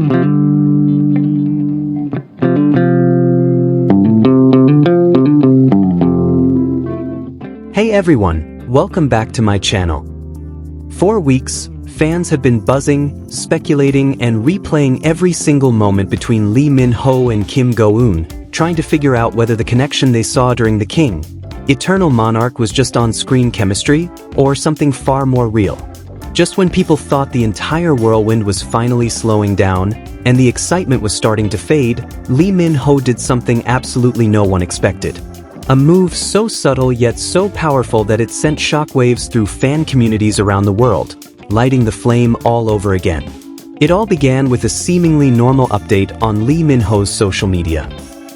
Hey everyone, welcome back to my channel. For weeks, fans have been buzzing, speculating, and replaying every single moment between Lee Min-ho and Kim Go Eun, trying to figure out whether the connection they saw during The King, Eternal Monarch was just on-screen chemistry, or something far more real. Just when people thought the entire whirlwind was finally slowing down, and the excitement was starting to fade, Lee Min-ho did something absolutely no one expected. A move so subtle yet so powerful that it sent shockwaves through fan communities around the world, lighting the flame all over again. It all began with a seemingly normal update on Lee Min-ho's social media.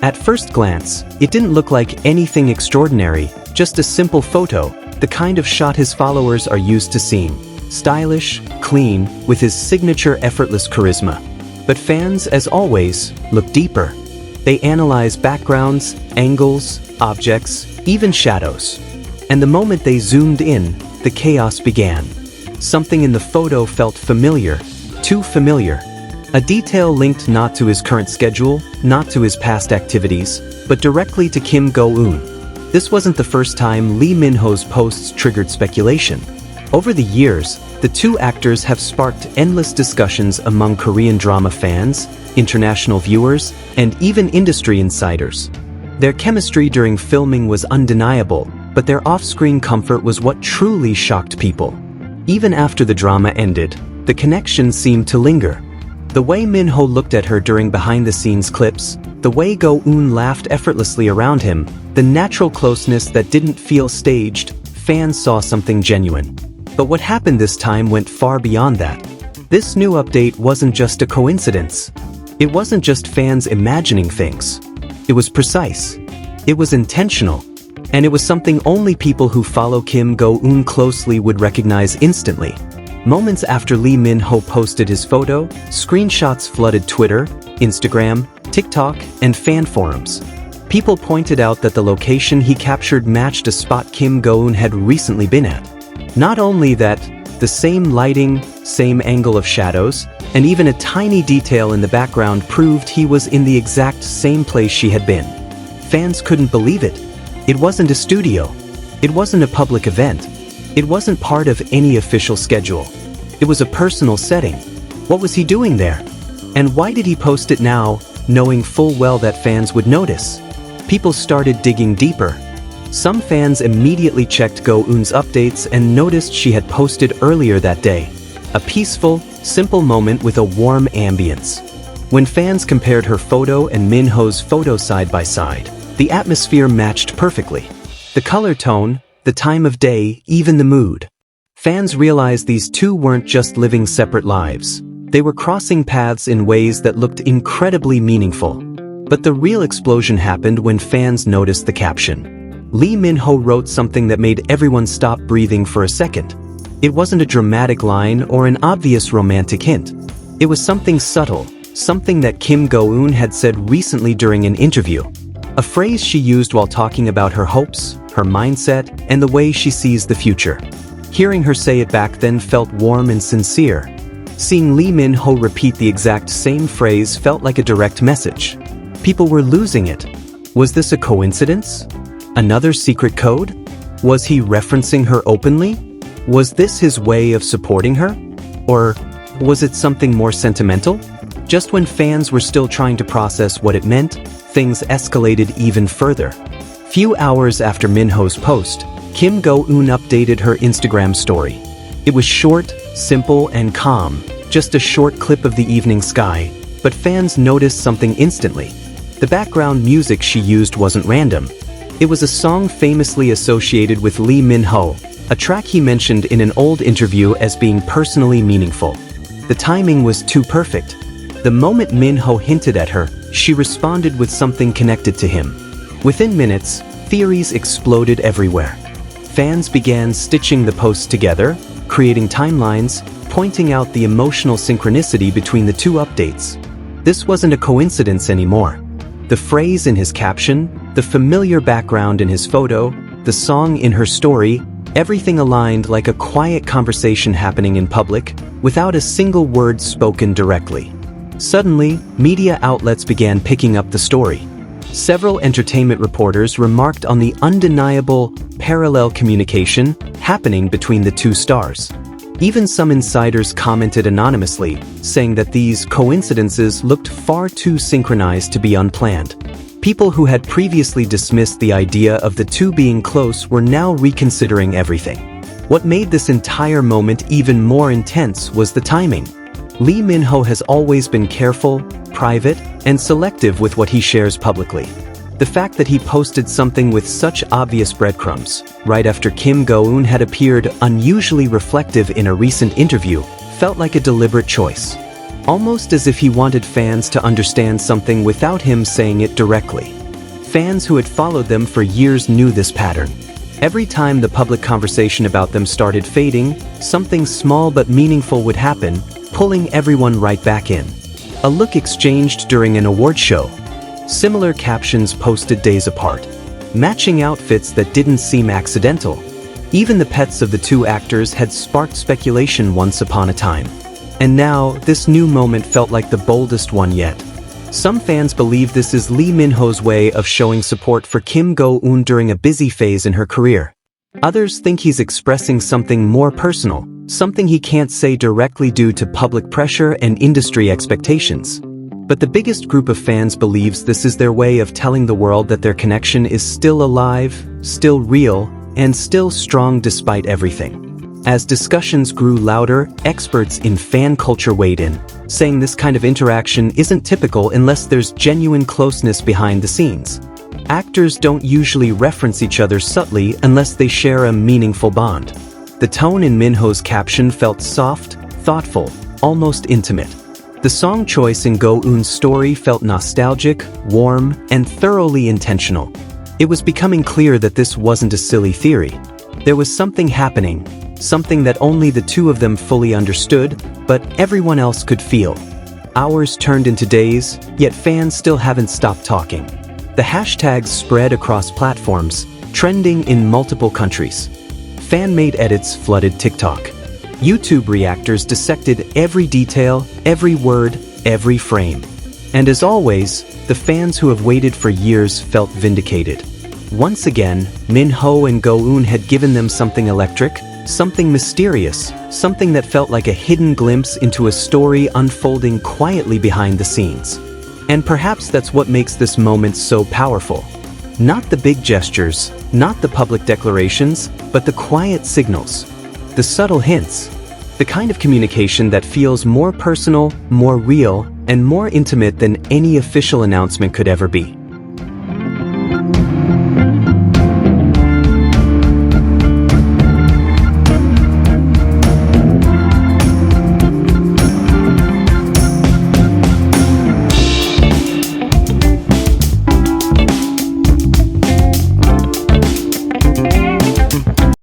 At first glance, it didn't look like anything extraordinary, just a simple photo, the kind of shot his followers are used to seeing. Stylish, clean, with his signature effortless charisma. But fans, as always, look deeper. They analyze backgrounds, angles, objects, even shadows. And the moment they zoomed in, the chaos began. Something in the photo felt familiar, too familiar. A detail linked not to his current schedule, not to his past activities, but directly to Kim Go Eun. This wasn't the first time Lee Min-ho's posts triggered speculation. Over the years, the two actors have sparked endless discussions among Korean drama fans, international viewers, and even industry insiders. Their chemistry during filming was undeniable, but their off-screen comfort was what truly shocked people. Even after the drama ended, the connection seemed to linger. The way Min-ho looked at her during behind-the-scenes clips, the way Go Eun laughed effortlessly around him, the natural closeness that didn't feel staged, fans saw something genuine. But what happened this time went far beyond that. This new update wasn't just a coincidence. It wasn't just fans imagining things. It was precise. It was intentional. And it was something only people who follow Kim Go Eun closely would recognize instantly. Moments after Lee Min-ho posted his photo, screenshots flooded Twitter, Instagram, TikTok, and fan forums. People pointed out that the location he captured matched a spot Kim Go Eun had recently been at. Not only that, the same lighting, same angle of shadows, and even a tiny detail in the background proved he was in the exact same place she had been. Fans couldn't believe it. It wasn't a studio. It wasn't a public event. It wasn't part of any official schedule. It was a personal setting. What was he doing there? And why did he post it now, knowing full well that fans would notice? People started digging deeper. Some fans immediately checked Go Eun's updates and noticed she had posted earlier that day. A peaceful, simple moment with a warm ambience. When fans compared her photo and Min-ho's photo side by side, the atmosphere matched perfectly. The color tone, the time of day, even the mood. Fans realized these two weren't just living separate lives. They were crossing paths in ways that looked incredibly meaningful. But the real explosion happened when fans noticed the caption. Lee Min-ho wrote something that made everyone stop breathing for a second. It wasn't a dramatic line or an obvious romantic hint. It was something subtle, something that Kim Go Eun had said recently during an interview. A phrase she used while talking about her hopes, her mindset, and the way she sees the future. Hearing her say it back then felt warm and sincere. Seeing Lee Min-ho repeat the exact same phrase felt like a direct message. People were losing it. Was this a coincidence? Another secret code? Was he referencing her openly? Was this his way of supporting her? Or was it something more sentimental? Just when fans were still trying to process what it meant, things escalated even further. Few hours after Min-ho's post, Kim Go Eun updated her Instagram story. It was short, simple, and calm, just a short clip of the evening sky, but fans noticed something instantly. The background music she used wasn't random. It was a song famously associated with Lee Min-ho, a track he mentioned in an old interview as being personally meaningful. The timing was too perfect. The moment Min-ho hinted at her, she responded with something connected to him. Within minutes, theories exploded everywhere. Fans began stitching the posts together, creating timelines, pointing out the emotional synchronicity between the two updates. This wasn't a coincidence anymore. The phrase in his caption, the familiar background in his photo, the song in her story, everything aligned like a quiet conversation happening in public, without a single word spoken directly. Suddenly, media outlets began picking up the story. Several entertainment reporters remarked on the undeniable parallel communication happening between the two stars. Even some insiders commented anonymously, saying that these coincidences looked far too synchronized to be unplanned. People who had previously dismissed the idea of the two being close were now reconsidering everything. What made this entire moment even more intense was the timing. Lee Min-ho has always been careful, private, and selective with what he shares publicly. The fact that he posted something with such obvious breadcrumbs, right after Kim Go Eun had appeared unusually reflective in a recent interview, felt like a deliberate choice. Almost as if he wanted fans to understand something without him saying it directly. Fans who had followed them for years knew this pattern. Every time the public conversation about them started fading, something small but meaningful would happen, pulling everyone right back in. A look exchanged during an award show. Similar captions posted days apart. Matching outfits that didn't seem accidental. Even the pets of the two actors had sparked speculation once upon a time. And now, this new moment felt like the boldest one yet. Some fans believe this is Lee Min-ho's way of showing support for Kim Go Eun during a busy phase in her career. Others think he's expressing something more personal, something he can't say directly due to public pressure and industry expectations. But the biggest group of fans believes this is their way of telling the world that their connection is still alive, still real, and still strong despite everything. As discussions grew louder, experts in fan culture weighed in, saying this kind of interaction isn't typical unless there's genuine closeness behind the scenes. Actors don't usually reference each other subtly unless they share a meaningful bond. The tone in Min-ho's caption felt soft, thoughtful, almost intimate. The song choice in Go Eun's story felt nostalgic, warm, and thoroughly intentional. It was becoming clear that this wasn't a silly theory. There was something happening, something that only the two of them fully understood, but everyone else could feel. Hours turned into days, yet fans still haven't stopped talking. The hashtags spread across platforms, trending in multiple countries. Fan-made edits flooded TikTok. YouTube reactors dissected every detail, every word, every frame. And as always, the fans who have waited for years felt vindicated. Once again, Min-ho and Go Eun had given them something electric, something mysterious, something that felt like a hidden glimpse into a story unfolding quietly behind the scenes. And perhaps that's what makes this moment so powerful. Not the big gestures, not the public declarations, but the quiet signals. The subtle hints. The kind of communication that feels more personal, more real, and more intimate than any official announcement could ever be.